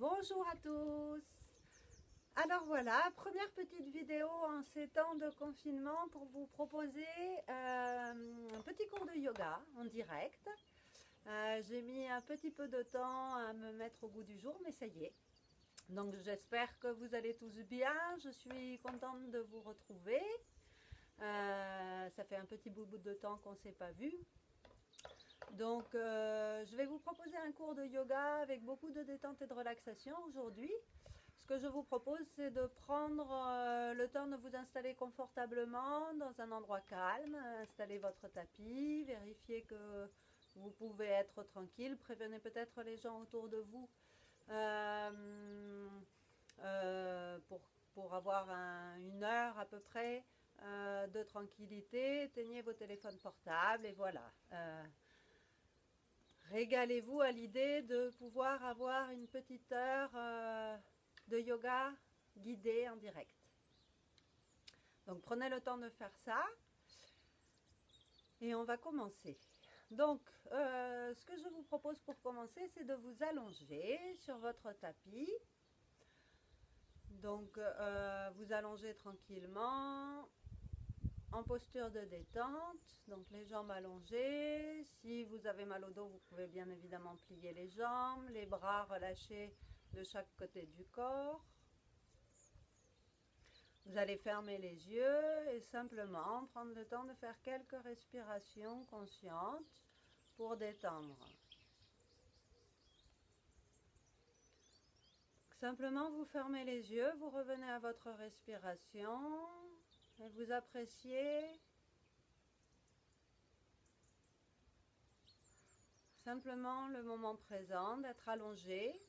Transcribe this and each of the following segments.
Bonjour à tous. Alors voilà, première petite vidéo en ces temps de confinement pour vous proposer un petit cours de yoga en direct. J'ai mis un petit peu de temps à me mettre au goût du jour, mais ça y est. Donc j'espère que vous allez tous bien. Je suis contente de vous retrouver. Ça fait un petit bout de temps qu'on ne s'est pas vu. Donc je vais vous proposer un cours de yoga avec beaucoup de détente et de relaxation aujourd'hui. Ce que je vous propose, c'est de prendre le temps de vous installer confortablement dans un endroit calme. Installez votre tapis, vérifiez que vous pouvez être tranquille. Prévenez peut-être les gens autour de vous euh, euh, pour avoir une heure à peu près de tranquillité. Éteignez vos téléphones portables et voilà. Régalez-vous à l'idée de pouvoir avoir une petite heure de yoga guidé en direct. Donc prenez le temps de faire ça et on va commencer. Donc ce que je vous propose pour commencer, c'est de vous allonger sur votre tapis. Donc vous allongez tranquillement en posture de détente, donc les jambes allongées. Si vous avez mal au dos, vous pouvez bien évidemment plier les jambes, les bras relâchés de chaque côté du corps. Vous allez fermer les yeux et simplement prendre le temps de faire quelques respirations conscientes pour détendre. Simplement, vous fermez les yeux, vous revenez à votre respiration et vous appréciez simplement le moment présent, d'être allongé,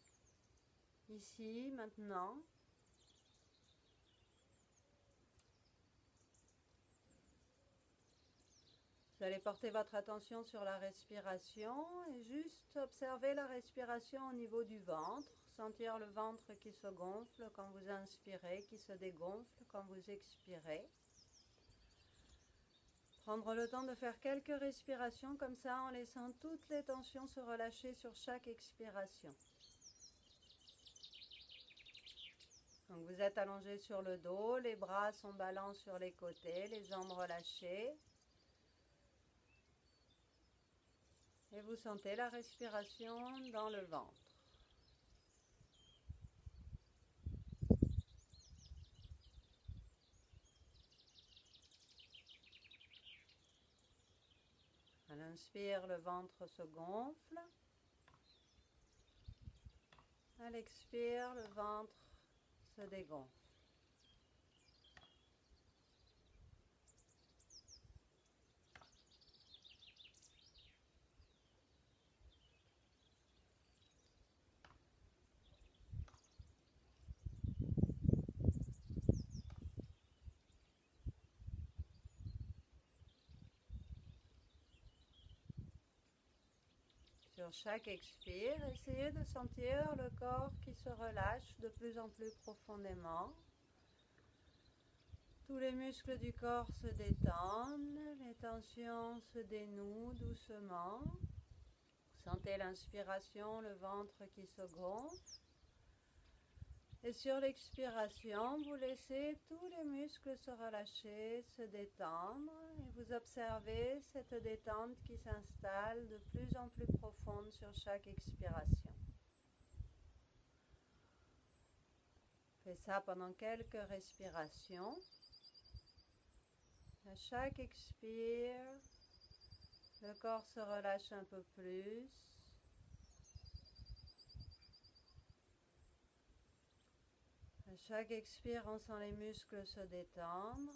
ici, maintenant. Vous allez porter votre attention sur la respiration et juste observer la respiration au niveau du ventre. Sentir le ventre qui se gonfle quand vous inspirez, qui se dégonfle quand vous expirez. Prendre le temps de faire quelques respirations comme ça en laissant toutes les tensions se relâcher sur chaque expiration. Donc vous êtes allongé sur le dos, les bras sont ballants sur les côtés, les jambes relâchées. Et vous sentez la respiration dans le ventre. À l'inspire, le ventre se gonfle. À l'expire, le ventre se dégonfle. Sur chaque expire, essayez de sentir le corps qui se relâche de plus en plus profondément. Tous les muscles du corps se détendent, les tensions se dénouent doucement. Sentez l'inspiration, le ventre qui se gonfle. Et sur l'expiration, vous laissez tous les muscles se relâcher, se détendre et vous observez cette détente qui s'installe de plus en plus profonde sur chaque expiration. Faites ça pendant quelques respirations. À chaque expire, le corps se relâche un peu plus. À chaque expire, on sent les muscles se détendre.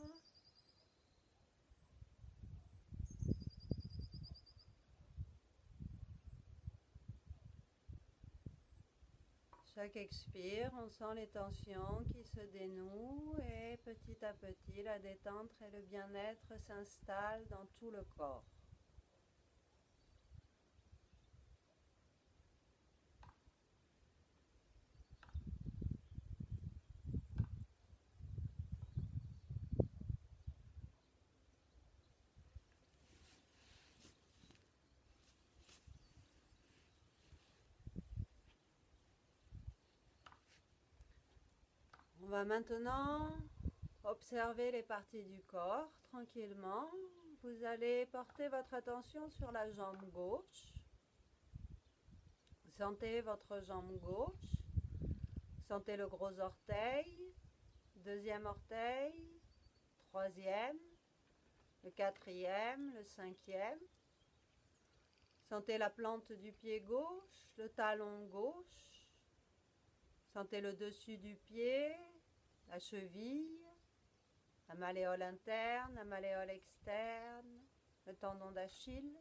Chaque expire, on sent les tensions qui se dénouent et petit à petit, la détente et le bien-être s'installent dans tout le corps. va maintenant observer les parties du corps tranquillement. Vous allez porter votre attention sur la jambe gauche. Sentez votre jambe gauche. Sentez le gros orteil, deuxième orteil, troisième, le quatrième, le cinquième. Sentez la plante du pied gauche, le talon gauche. Sentez le dessus du pied, la cheville, la malléole interne, la malléole externe, le tendon d'Achille.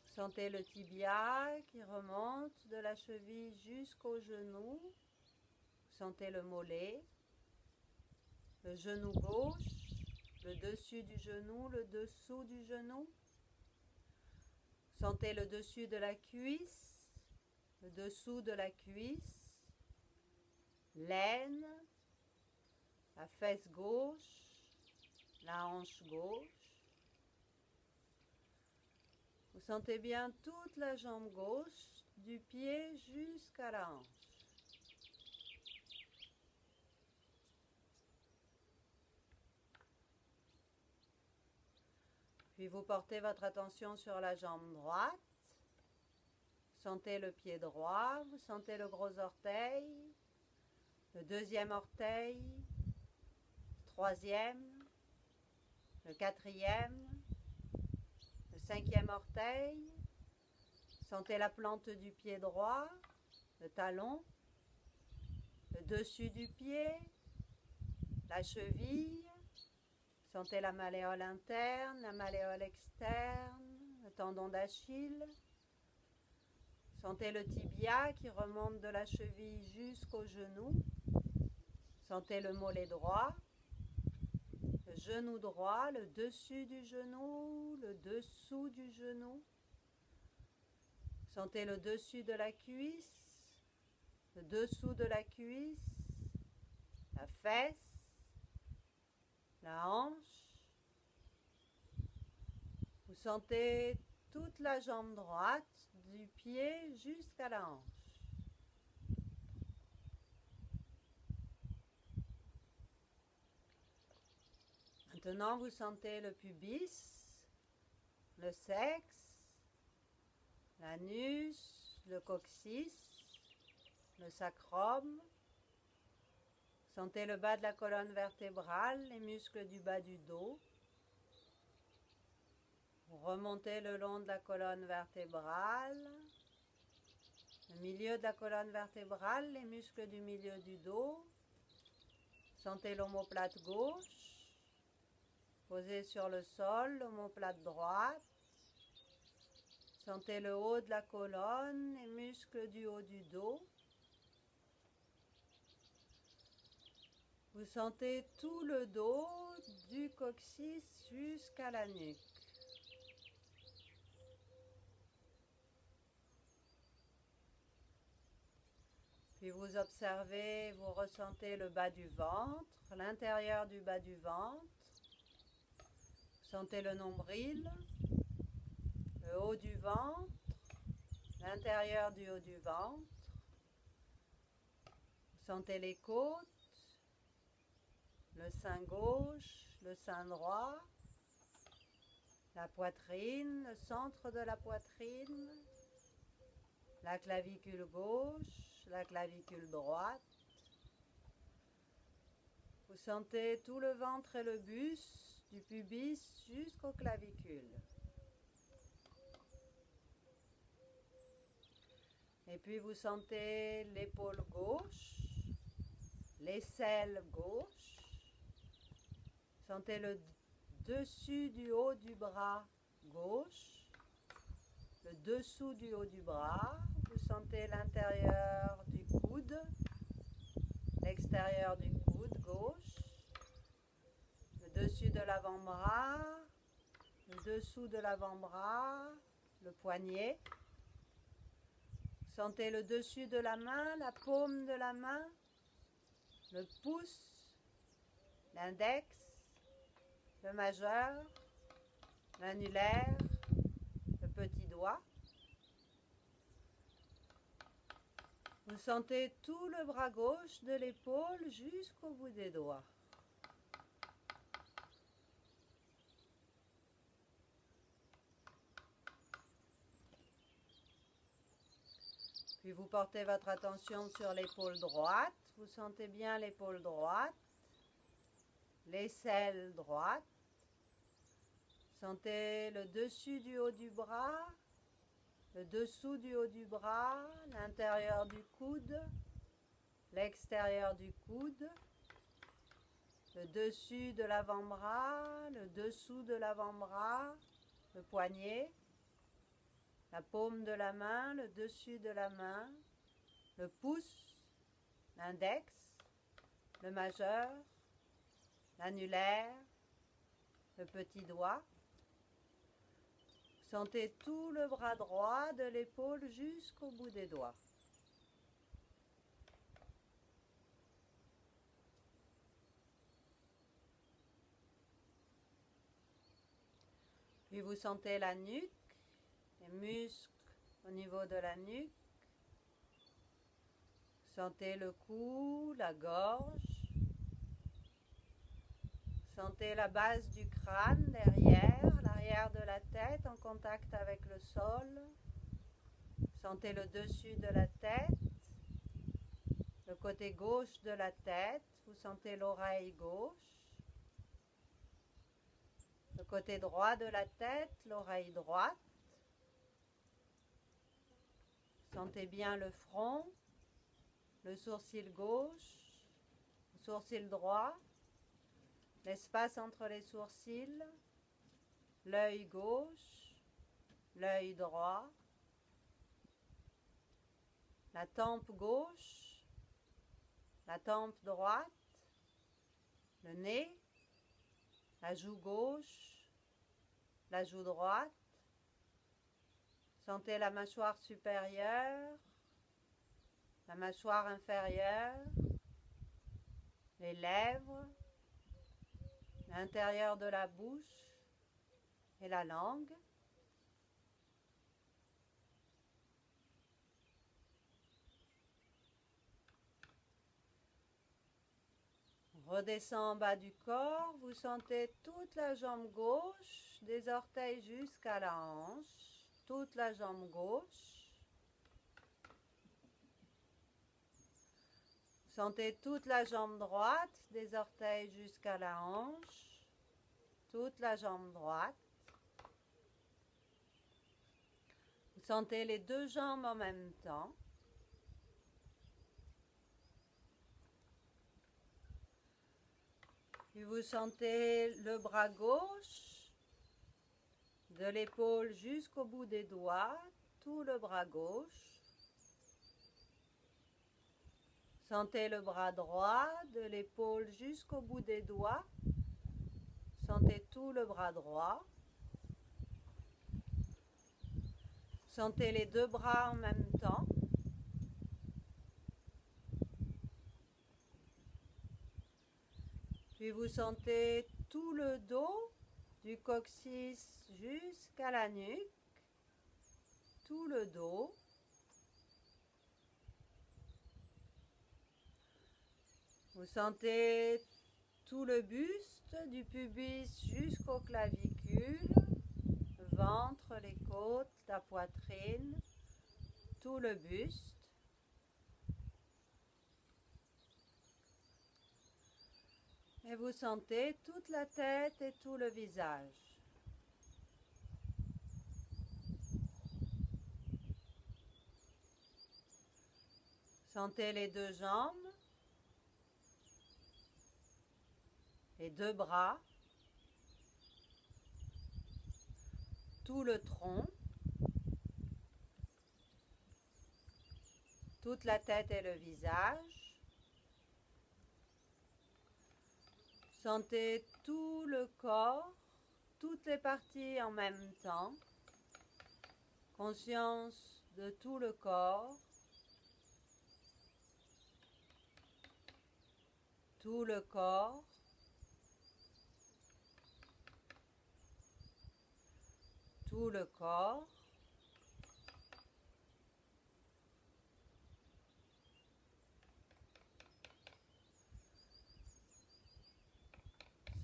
Sentez le tibia qui remonte de la cheville jusqu'au genou. Sentez le mollet, le genou gauche, le dessus du genou, le dessous du genou. Sentez le dessus de la cuisse, le dessous de la cuisse, l'aine, la fesse gauche, la hanche gauche. Vous sentez bien toute la jambe gauche, du pied jusqu'à la hanche. Puis vous portez votre attention sur la jambe droite. Sentez le pied droit, vous sentez le gros orteil, le deuxième orteil, troisième, le quatrième, le cinquième orteil. Sentez la plante du pied droit, le talon, le dessus du pied, la cheville. Sentez la malléole interne, la malléole externe, le tendon d'Achille. Sentez le tibia qui remonte de la cheville jusqu'au genou. Sentez le mollet droit, le genou droit, le dessus du genou, le dessous du genou. Sentez le dessus de la cuisse, le dessous de la cuisse, la fesse, la hanche. Vous sentez toute la jambe droite, du pied jusqu'à la hanche. Maintenant, vous sentez le pubis, le sexe, l'anus, le coccyx, le sacrum. Sentez le bas de la colonne vertébrale, les muscles du bas du dos. Vous remontez le long de la colonne vertébrale, le milieu de la colonne vertébrale, les muscles du milieu du dos. Sentez l'omoplate gauche, posée sur le sol, l'omoplate droite. Sentez le haut de la colonne, les muscles du haut du dos. Vous sentez tout le dos, du coccyx jusqu'à la nuque. Puis vous observez, vous ressentez le bas du ventre, l'intérieur du bas du ventre. Sentez le nombril, le haut du ventre, l'intérieur du haut du ventre. Sentez les côtes, le sein gauche, le sein droit, la poitrine, le centre de la poitrine, la clavicule gauche, la clavicule droite. Vous sentez tout le ventre et le buste, du pubis jusqu'aux clavicules. Et puis vous sentez l'épaule gauche, l'aisselle gauche. Sentez le dessus du haut du bras gauche, le dessous du haut du bras. Vous sentez l'intérieur du coude, l'extérieur du coude gauche, le dessus de l'avant-bras, le dessous de l'avant-bras, le poignet. Sentez le dessus de la main, la paume de la main, le pouce, l'index, le majeur, l'annulaire, le petit doigt. Vous sentez tout le bras gauche de l'épaule jusqu'au bout des doigts. Puis vous portez votre attention sur l'épaule droite. Vous sentez bien l'épaule droite, l'aisselle droite. Sentez le dessus du haut du bras, le dessous du haut du bras, l'intérieur du coude, l'extérieur du coude, le dessus de l'avant-bras, le dessous de l'avant-bras, le poignet, la paume de la main, le dessus de la main, le pouce, l'index, le majeur, l'annulaire, le petit doigt. Sentez tout le bras droit de l'épaule jusqu'au bout des doigts. Puis vous sentez la nuque, les muscles au niveau de la nuque. Sentez le cou, la gorge. Sentez la base du crâne derrière, l'arrière de la tête en contact avec le sol. Sentez le dessus de la tête, le côté gauche de la tête. Vous sentez l'oreille gauche. Le côté droit de la tête, l'oreille droite. Sentez bien le front, le sourcil gauche, le sourcil droit. L'espace entre les sourcils, l'œil gauche, l'œil droit, la tempe gauche, la tempe droite, le nez, la joue gauche, la joue droite. Sentez la mâchoire supérieure, la mâchoire inférieure, les lèvres, l'intérieur de la bouche et la langue. On redescend en bas du corps, vous sentez toute la jambe gauche, des orteils jusqu'à la hanche, toute la jambe gauche. Sentez toute la jambe droite, des orteils jusqu'à la hanche, toute la jambe droite. Vous sentez les deux jambes en même temps. Puis vous sentez le bras gauche, de l'épaule jusqu'au bout des doigts, tout le bras gauche. Sentez le bras droit, de l'épaule jusqu'au bout des doigts. Sentez tout le bras droit. Sentez les deux bras en même temps. Puis vous sentez tout le dos, du coccyx jusqu'à la nuque, tout le dos. Vous sentez tout le buste, du pubis jusqu'aux clavicules, le ventre, les côtes, la poitrine, tout le buste. Et vous sentez toute la tête et tout le visage. Sentez les deux jambes, les deux bras, tout le tronc, toute la tête et le visage. Sentez tout le corps, toutes les parties en même temps. Conscience de tout le corps. Tout le corps. Tout le corps.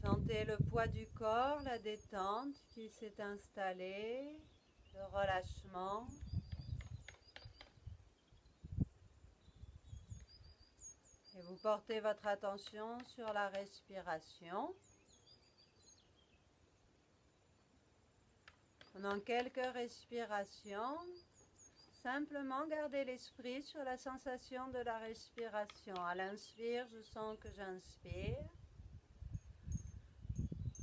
Sentez le poids du corps, la détente qui s'est installée, le relâchement. Et vous portez votre attention sur la respiration. Pendant quelques respirations, simplement gardez l'esprit sur la sensation de la respiration. À l'inspire, je sens que j'inspire.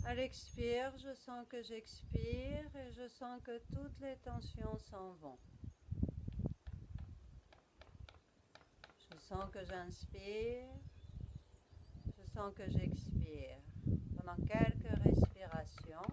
À l'expire, je sens que j'expire et je sens que toutes les tensions s'en vont. Je sens que j'inspire, je sens que j'expire. Pendant quelques respirations,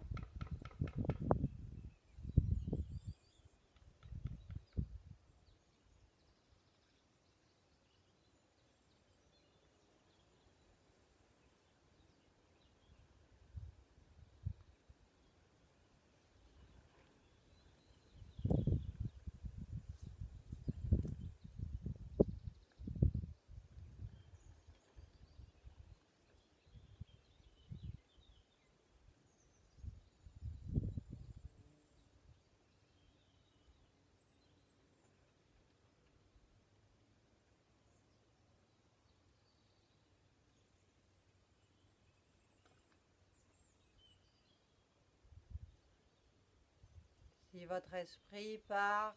si votre esprit part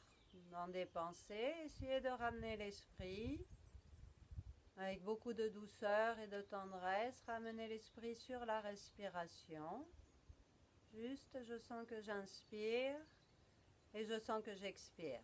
dans des pensées, essayez de ramener l'esprit avec beaucoup de douceur et de tendresse. Ramenez l'esprit sur la respiration. Juste, je sens que j'inspire et je sens que j'expire.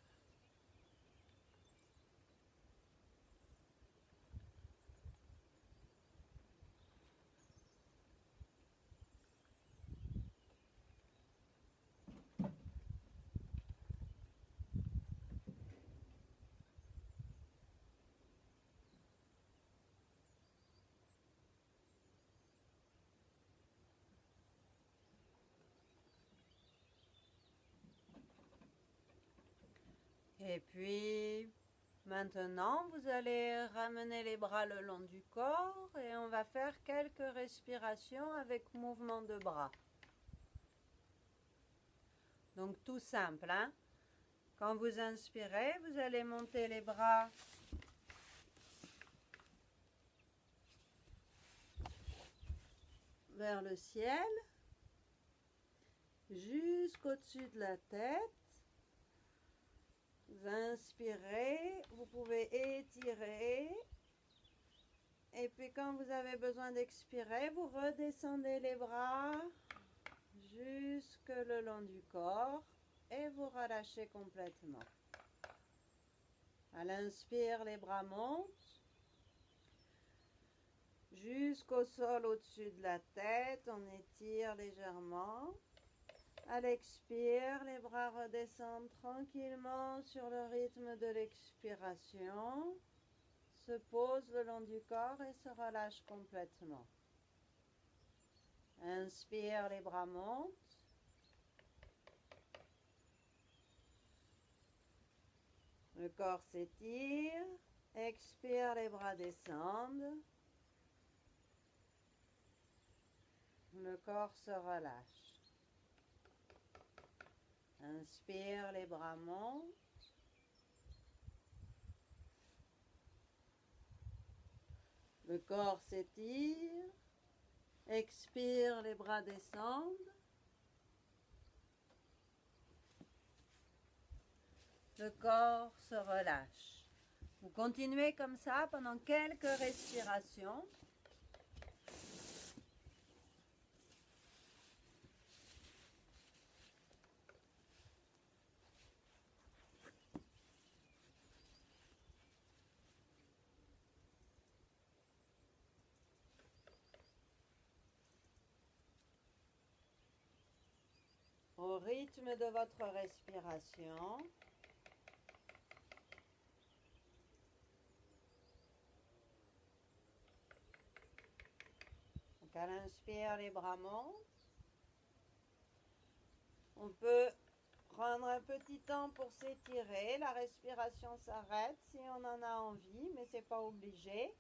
Et puis, maintenant, vous allez ramener les bras le long du corps et on va faire quelques respirations avec mouvement de bras. Donc tout simple, hein? Quand vous inspirez, vous allez monter les bras vers le ciel, jusqu'au-dessus de la tête. Vous inspirez, vous pouvez étirer. Et puis quand vous avez besoin d'expirer, vous redescendez les bras jusque le long du corps et vous relâchez complètement. À l'inspire, les bras montent jusqu'au sol au-dessus de la tête. On étire légèrement. À l'expire, les bras redescendent tranquillement sur le rythme de l'expiration, se posent le long du corps et se relâchent complètement. Inspire, les bras montent. Le corps s'étire. Expire, les bras descendent. Le corps se relâche. Inspire, les bras montent. Le corps s'étire. Expire, les bras descendent. Le corps se relâche. Vous continuez comme ça pendant quelques respirations. Au rythme de votre respiration. Donc à l'inspire, les bras montent. On peut prendre un petit temps pour s'étirer. La respiration s'arrête si on en a envie, mais ce n'est pas obligé.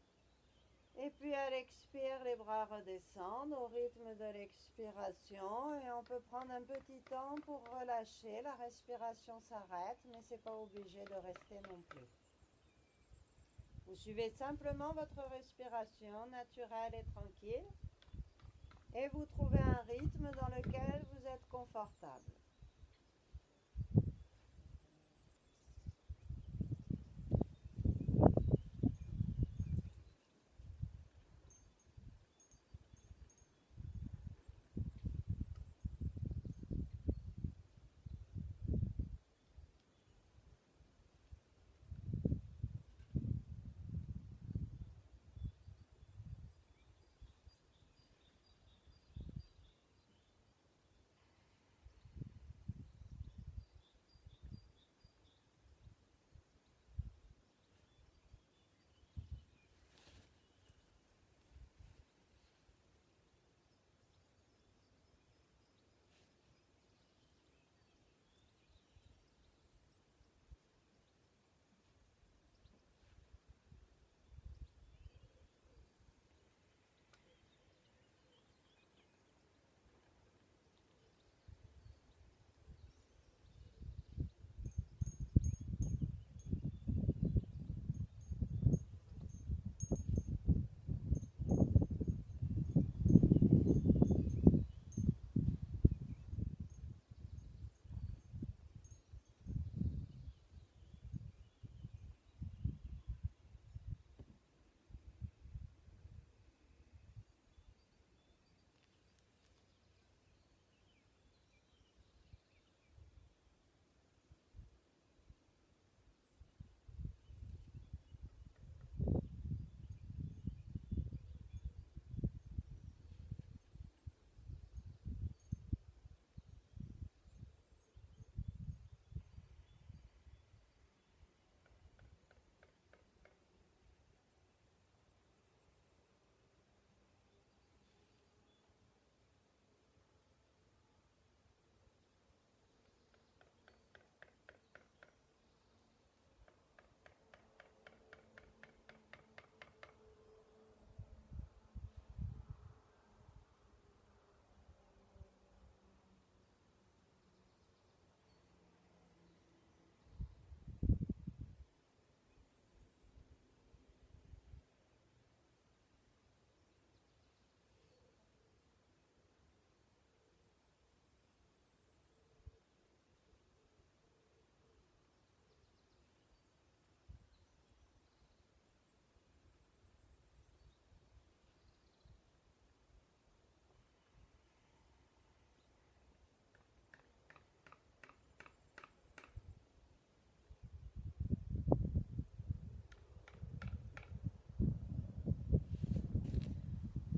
Et puis à l'expire, les bras redescendent au rythme de l'expiration et on peut prendre un petit temps pour relâcher. La respiration s'arrête, mais c'est pas obligé de rester non plus. Vous suivez simplement votre respiration naturelle et tranquille et vous trouvez un rythme dans lequel vous êtes confortable.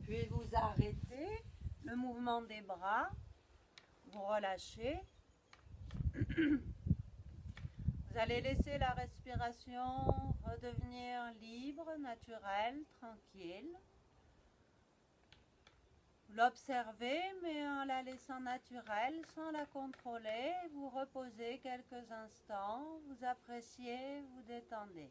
Puis vous arrêtez le mouvement des bras, vous relâchez. Vous allez laisser la respiration redevenir libre, naturelle, tranquille. Vous l'observez, mais en la laissant naturelle, sans la contrôler. Vous reposez quelques instants, vous appréciez, vous détendez.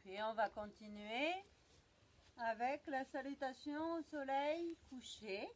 Puis on va continuer avec la salutation au soleil couché.